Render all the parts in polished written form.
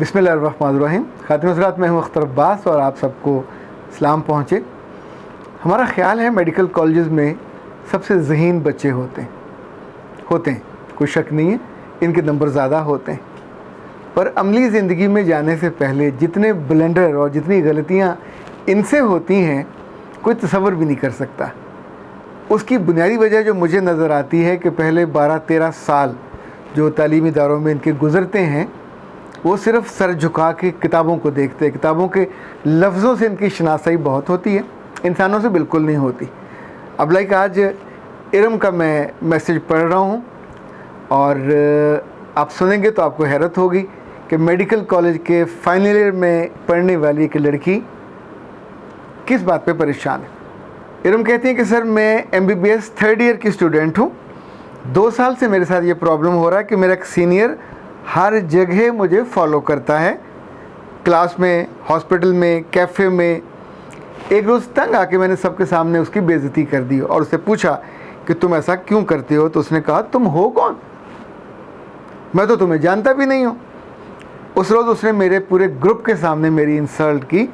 बिस्मिल्लाहिर्रहमानिर्रहीम। खातिन-ए-सलात में हूँ अख्तर अब्बास और आप सबको सलाम पहुँचे। हमारा ख़्याल है मेडिकल कॉलेजेस में सबसे ज़हीन बच्चे होते हैं, कोई शक नहीं है, इनके नंबर ज़्यादा होते हैं। पर अमली ज़िंदगी में जाने से पहले जितने ब्लंडर और जितनी गलतियाँ इनसे होती हैं कोई तसव्वुर भी नहीं कर सकता। उसकी बुनियादी वजह जो मुझे नज़र आती है कि पहले 12-13 साल जो तालीमी इदारों में इनके गुज़रते हैं वो सिर्फ़ सर झुका के किताबों को देखते हैं। किताबों के लफ्ज़ों से इनकी शनासाई बहुत होती है, इंसानों से बिल्कुल नहीं होती। अब लाइक आज इरम का मैं मैसेज पढ़ रहा हूँ और आप सुनेंगे तो आपको हैरत होगी कि मेडिकल कॉलेज के फाइनल ईयर में पढ़ने वाली एक लड़की किस बात पे परेशान है। इरम कहती हैं कि सर मैं MBBS 3rd ईयर की स्टूडेंट हूँ। 2 साल से मेरे साथ ये प्रॉब्लम हो रहा है कि मेरा एक सीनियर हर जगह मुझे फॉलो करता है, क्लास में, हॉस्पिटल में, कैफ़े में। एक रोज़ तंग आके मैंने सबके सामने उसकी बेइज्जती कर दी और उससे पूछा कि तुम ऐसा क्यों करते हो। तो उसने कहा तुम हो कौन, मैं तो तुम्हें जानता भी नहीं हूँ। उस रोज़ उसने मेरे पूरे ग्रुप के सामने मेरी इंसल्ट की।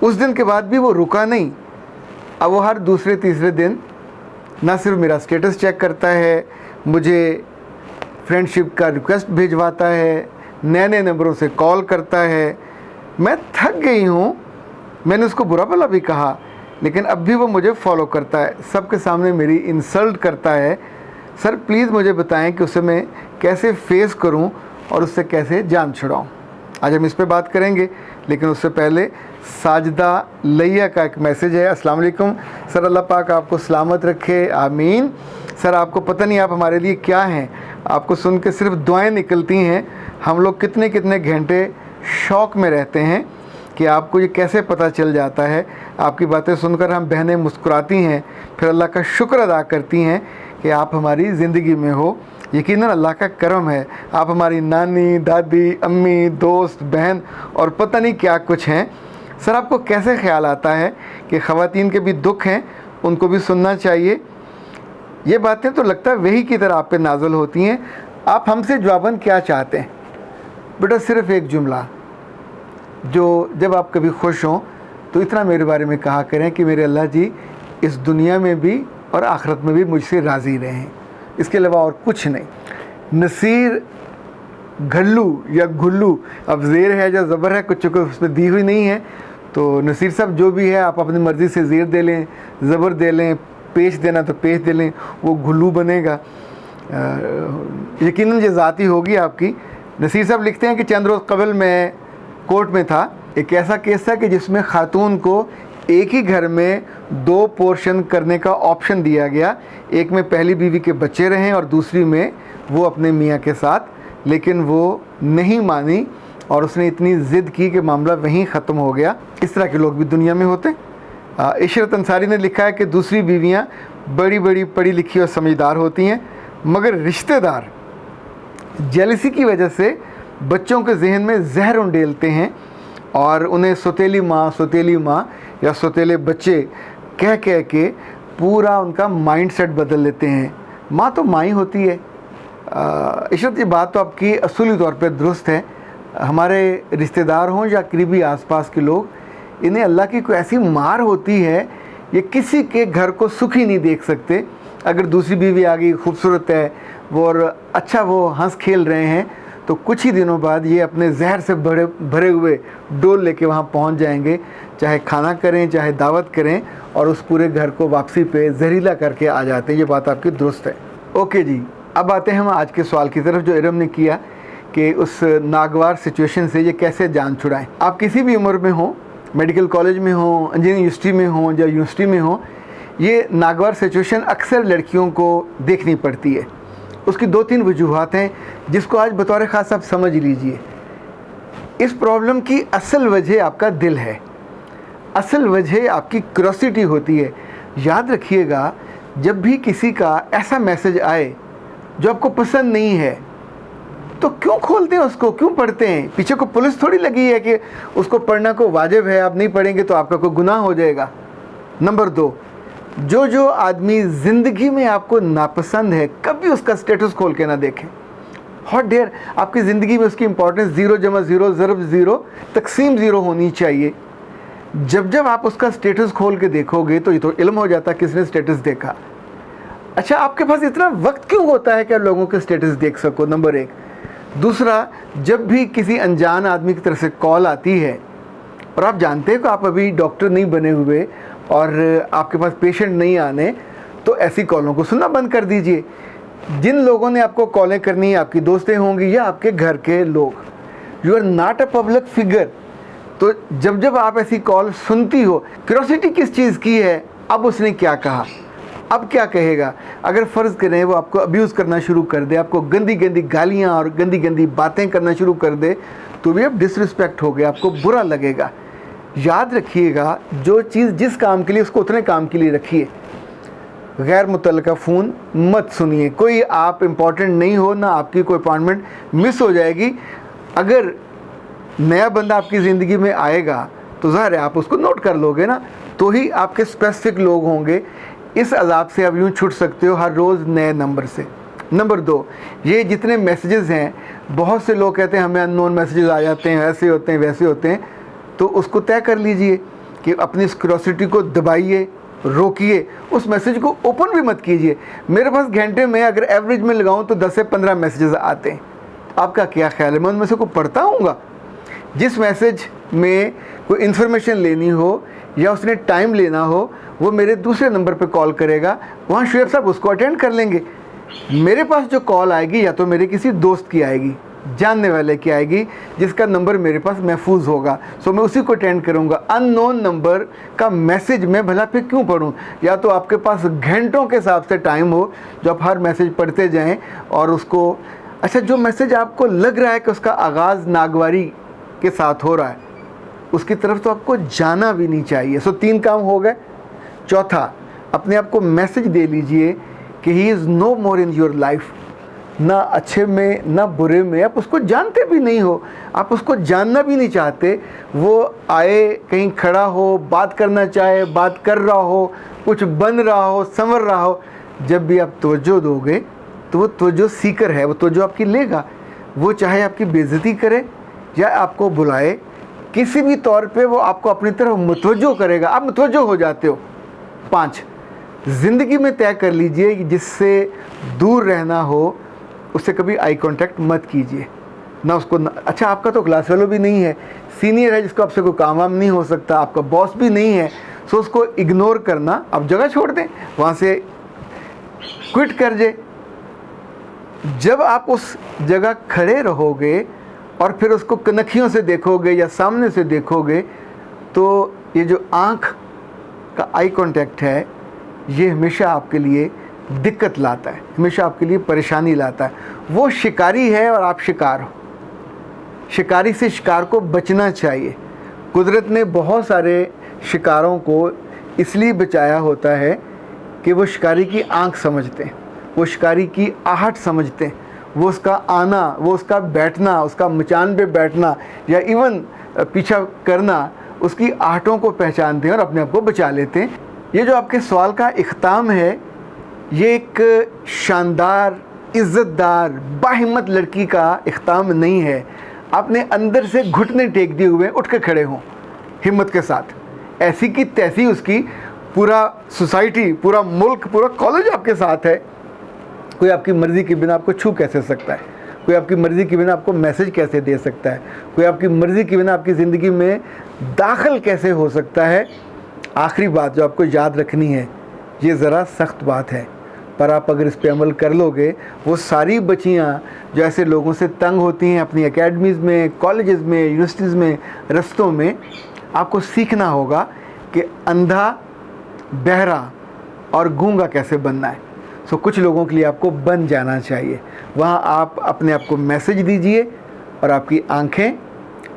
उस दिन के बाद भी वो रुका नहीं। अब वो हर दूसरे तीसरे दिन ना सिर्फ मेरा स्टेटस चेक करता है, मुझे फ्रेंडशिप का रिक्वेस्ट भिजवाता है, नए नए नंबरों से कॉल करता है। मैं थक गई हूँ, मैंने उसको बुरा भला भी कहा, लेकिन अब भी वो मुझे फॉलो करता है, सबके सामने मेरी इंसल्ट करता है। सर प्लीज़ मुझे बताएं कि उसे मैं कैसे फेस करूं और उससे कैसे जान छुड़ाऊं। आज हम इस पे बात करेंगे, लेकिन उससे पहले साजिदा लैया का एक मैसेज है। अस्सलाम वालेकुम सर, अल्लाह पाक आपको सलामत रखे, आमीन। सर आपको पता नहीं आप हमारे लिए क्या हैं, आपको सुन के सिर्फ दुआएं निकलती हैं। हम लोग कितने कितने घंटे शौक़ में रहते हैं कि आपको ये कैसे पता चल जाता है। आपकी बातें सुनकर हम बहनें मुस्कुराती हैं, फिर अल्लाह का शुक्र अदा करती हैं कि आप हमारी ज़िंदगी में हो। यकीनन अल्लाह का करम है, आप हमारी नानी, दादी, अम्मी, दोस्त, बहन और पता नहीं क्या कुछ हैं। सर आपको कैसे ख्याल आता है कि ख़वातीन के भी दुख हैं, उनको भी सुनना चाहिए। ये बातें तो लगता है वही की तरह आप पे नाज़िल होती हैं। आप हमसे जवाबन क्या चाहते हैं? बेटा सिर्फ़ एक जुमला, जो जब आप कभी खुश हों तो इतना मेरे बारे में कहा करें कि मेरे अल्लाह जी इस दुनिया में भी और आखिरत में भी मुझसे राज़ी रहें, इसके अलावा और कुछ नहीं। नसीर घल्लू या गुल्लू, अब ज़ेर है या ज़बर है, कुछ उसमें दी हुई नहीं है, तो नसीर साहब जो भी है आप अपनी मर्ज़ी से ज़ेर दे लें, ज़बर दे लें, पेश देना तो पेश दे लें, वो गुल्लू बनेगा। यकीनन ये ज़ाती होगी आपकी। नसीर साहब लिखते हैं कि चंद रोज़ कबल मैं कोर्ट में था। एक ऐसा केस था कि जिसमें खातून को एक ही घर में 2 पोर्शन करने का ऑप्शन दिया गया। एक में पहली बीवी के बच्चे रहें और दूसरी में वो अपने मियाँ के साथ, लेकिन वो नहीं मानी और उसने इतनी ज़िद की कि मामला वहीं ख़त्म हो गया। इस तरह के लोग भी दुनिया में होते। इशरत अंसारी ने लिखा है कि दूसरी बीवियाँ बड़ी बड़ी पढ़ी लिखी और समझदार होती हैं, मगर रिश्तेदार जेलसी की वजह से बच्चों के जहन में जहर उंडेलते हैं और उन्हें सौतेली माँ या सौतेले बच्चे कह कह के पूरा उनका माइंडसेट बदल लेते हैं। माँ तो माँ ही होती है। इशरत ये बात तो आपकी असूली तौर पे दुरुस्त है। हमारे रिश्तेदार हों या करीबी आसपास के लोग, इन्हें अल्लाह की कोई ऐसी मार होती है, ये किसी के घर को सुखी नहीं देख सकते। अगर दूसरी बीवी आ गई, खूबसूरत है वो और अच्छा वो हंस खेल रहे हैं, तो कुछ ही दिनों बाद ये अपने जहर से भरे हुए डोल लेके वहाँ पहुँच जाएंगे, चाहे खाना करें चाहे दावत करें, और उस पूरे घर को वापसी पे जहरीला करके आ जाते हैं। ये बात आपकी दुरुस्त है। ओके जी, अब आते हैं हम आज के सवाल की तरफ जो इरम ने किया कि उस नागवार सिचुएशन से ये कैसे जान छुड़ाएं। आप किसी भी उम्र में हो, मेडिकल कॉलेज में हो, इंजीनियरिंग यूनिवर्सिटी में हो या यूनिवर्सिटी में हो, ये नागवार सिचुएशन अक्सर लड़कियों को देखनी पड़ती है। उसकी 2-3 वजूहात हैं जिसको आज बतौर ख़ास आप समझ लीजिए। इस प्रॉब्लम की असल वजह आपका दिल है, असल वजह आपकी क्यूरोसिटी होती है। याद रखिएगा, जब भी किसी का ऐसा मैसेज आए जो आपको पसंद नहीं है तो क्यों खोलते हैं उसको, क्यों पढ़ते हैं? पीछे को पुलिस थोड़ी लगी है कि उसको पढ़ना को वाजिब है, आप नहीं पढ़ेंगे तो आपका कोई गुनाह हो जाएगा। नंबर 2, जो आदमी ज़िंदगी में आपको नापसंद है, कभी उसका स्टेटस खोल के ना देखें। हॉट डेयर, आपकी ज़िंदगी में उसकी इंपॉर्टेंस 0 जमा 0 ज़रब 0 तकसीम 0 होनी चाहिए। जब जब आप उसका स्टेटस खोल के देखोगे तो ये तो इल्म हो जाता है किसने स्टेटस देखा। अच्छा, आपके पास इतना वक्त क्यों होता है कि आप लोगों के स्टेटस देख सको, नंबर 1। दूसरा, जब भी किसी अनजान आदमी की तरफ से कॉल आती है और आप जानते हैं कि आप अभी डॉक्टर नहीं बने हुए और आपके पास पेशेंट नहीं आने, तो ऐसी कॉलों को सुनना बंद कर दीजिए। जिन लोगों ने आपको कॉलें करनी है, आपकी दोस्तें होंगी या आपके घर के लोग, you are not a public figure. तो जब जब आप ऐसी कॉल सुनती हो, क्यूरोसिटी किस चीज़ की है, अब उसने क्या कहा, अब क्या कहेगा। अगर फ़र्ज़ करें वो आपको अब्यूज़ करना शुरू कर दे, आपको गंदी गंदी गालियाँ और गंदी गंदी बातें करना शुरू कर दे, तो भी अब डिसरिस्पेक्ट हो गया, आपको बुरा लगेगा। याद रखिएगा, जो चीज़ जिस काम के लिए, उसको उतने काम के लिए रखिए। गैर मुतल्लका फ़ोन मत सुनिए। कोई आप इम्पॉर्टेंट नहीं हो, ना आपकी कोई अपॉइंटमेंट मिस हो जाएगी। अगर नया बंदा आपकी ज़िंदगी में आएगा तो ज़ाहिर है आप उसको नोट कर लोगे ना, तो ही आपके स्पेसिफिक लोग होंगे। इस अजाब से आप यूँ छूट सकते हो हर रोज़ नए नंबर से। नंबर 2, ये जितने मैसेजेस हैं, बहुत से लोग कहते हैं हमें अननोन मैसेजेस आ जाते हैं, ऐसे होते हैं वैसे होते हैं, तो उसको तय कर लीजिए कि अपनी क्यूरोसिटी को दबाइए, रोकिए, उस मैसेज को ओपन भी मत कीजिए। मेरे पास घंटे में अगर एवरेज में लगाऊं तो 10 से 15 मैसेजेस आते हैं। आपका क्या ख्याल है, मैं उनमें से को पढ़ता हूँगा? जिस मैसेज में कोई इन्फॉर्मेशन लेनी हो या उसने टाइम लेना हो, वो मेरे दूसरे नंबर पे कॉल करेगा, वहाँ शुएब साहब उसको अटेंड कर लेंगे। मेरे पास जो कॉल आएगी या तो मेरे किसी दोस्त की आएगी, जानने वाले की आएगी, जिसका नंबर मेरे पास महफूज होगा, सो मैं उसी को अटेंड करूंगा। अननोन नंबर का मैसेज मैं भला फिर क्यों पढूं? या तो आपके पास घंटों के हिसाब से टाइम हो जो आप हर मैसेज पढ़ते जाएं और उसको, अच्छा, जो मैसेज आपको लग रहा है कि उसका आगाज़ नागवारी के साथ हो रहा है, उसकी तरफ तो आपको जाना भी नहीं चाहिए। सो 3 काम हो गए। चौथा, अपने आप को मैसेज दे लीजिए कि he is no more in your life. ना अच्छे में ना बुरे में, आप उसको जानते भी नहीं हो, आप उसको जानना भी नहीं चाहते। वो आए, कहीं खड़ा हो, बात करना चाहे, बात कर रहा हो, कुछ बन रहा हो, संवर रहा हो, जब भी आप तवज्जो दोगे तो वो तवज्जो सीकर है, वो तवज्जो आपकी लेगा। वो चाहे आपकी बेइज्जती करे या आपको बुलाए, किसी भी तौर पे वो आपको अपनी तरफ मुतवज्जो करेगा, आप मुतवज्जो हो जाते हो। 5, ज़िंदगी में तय कर लीजिए कि जिससे दूर रहना हो उससे कभी आई कांटेक्ट मत कीजिए ना, उसको अच्छा, आपका तो क्लास फेलो भी नहीं है, सीनियर है जिसको आपसे कोई काम वाम नहीं हो सकता, आपका बॉस भी नहीं है, सो उसको इग्नोर करना, आप जगह छोड़ दें, वहाँ से क्विट कर जाए। जब आप उस जगह खड़े रहोगे और फिर उसको कनखियों से देखोगे या सामने से देखोगे, तो ये जो आँख का आई कांटेक्ट है, ये हमेशा आपके लिए दिक्कत लाता है, हमेशा आपके लिए परेशानी लाता है। वो शिकारी है और आप शिकार हो। शिकारी से शिकार को बचना चाहिए। कुदरत ने बहुत सारे शिकारों को इसलिए बचाया होता है कि वो शिकारी की आंख समझते हैं, वो शिकारी की आहट समझते हैं, वो उसका आना, वो उसका बैठना, उसका मचान पे बैठना या इवन पीछा करना, उसकी आहटों को पहचानते हैं और अपने आप को बचा लेते हैं। ये जो आपके सवाल का इख्ताम है, ये एक शानदार, इज़्ज़तदार, बाहिम्मत लड़की का इख्ताम नहीं है। आपने अंदर से घुटने टेक दिए हुए उठ के खड़े हों हिम्मत के साथ। ऐसी की तैसी उसकी पूरा सोसाइटी, पूरा मुल्क, पूरा कॉलेज आपके साथ है। कोई आपकी मर्ज़ी के बिना आपको छू कैसे सकता है? कोई आपकी मर्ज़ी के बिना आपको मैसेज कैसे दे सकता है? कोई आपकी मर्ज़ी के बिना आपकी ज़िंदगी में दाखिल कैसे हो सकता है? आखिरी बात जो आपको याद रखनी है, ये ज़रा सख्त बात है, पर आप अगर इस पे अमल कर लोगे, वो सारी बच्चियाँ जो ऐसे लोगों से तंग होती हैं अपनी एकेडमीज़ में, कॉलेजेस में, यूनिवर्सिटीज़ में, रस्तों में, आपको सीखना होगा कि अंधा, बहरा और गूंगा कैसे बनना है। सो कुछ लोगों के लिए आपको बन जाना चाहिए। वहाँ आप अपने आप को मैसेज दीजिए और आपकी आँखें,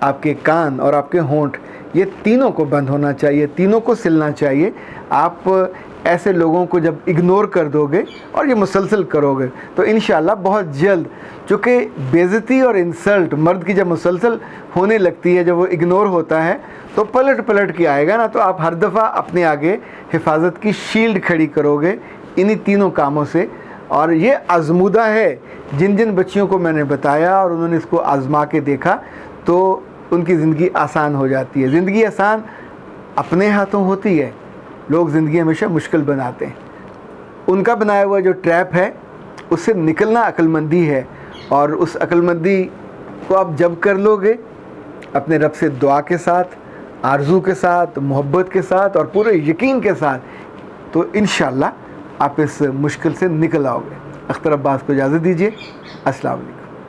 आपके कान और आपके होंठ, ये तीनों को बंद होना चाहिए, तीनों को सिलना चाहिए। आप ऐसे लोगों को जब इग्नोर कर दोगे और ये मुसलसल करोगे तो इंशाल्लाह बहुत जल्द, चूँकि बेइज्जती और इंसल्ट मर्द की जब मुसलसल होने लगती है, जब वो इग्नोर होता है तो पलट पलट के आएगा ना, तो आप हर दफ़ा अपने आगे हिफाजत की शील्ड खड़ी करोगे। इन्हीं तीनों कामों से और ये आजमूदा है। जिन जिन बच्चियों को मैंने बताया और उन्होंने इसको आजमा के देखा तो उनकी ज़िंदगी आसान हो जाती है। ज़िंदगी आसान अपने हाथों होती है, लोग ज़िंदगी हमेशा मुश्किल बनाते हैं। उनका बनाया हुआ जो ट्रैप है उससे निकलना अक्लमंदी है, और उस अक्लमंदी को आप जब कर लोगे अपने रब से दुआ के साथ, आरज़ू के साथ, मोहब्बत के साथ और पूरे यकीन के साथ, तो इंशाअल्लाह आप इस मुश्किल से निकल आओगे। अख्तर अब्बास को इजाज़त दीजिए। अस्सलाम वालेकुम।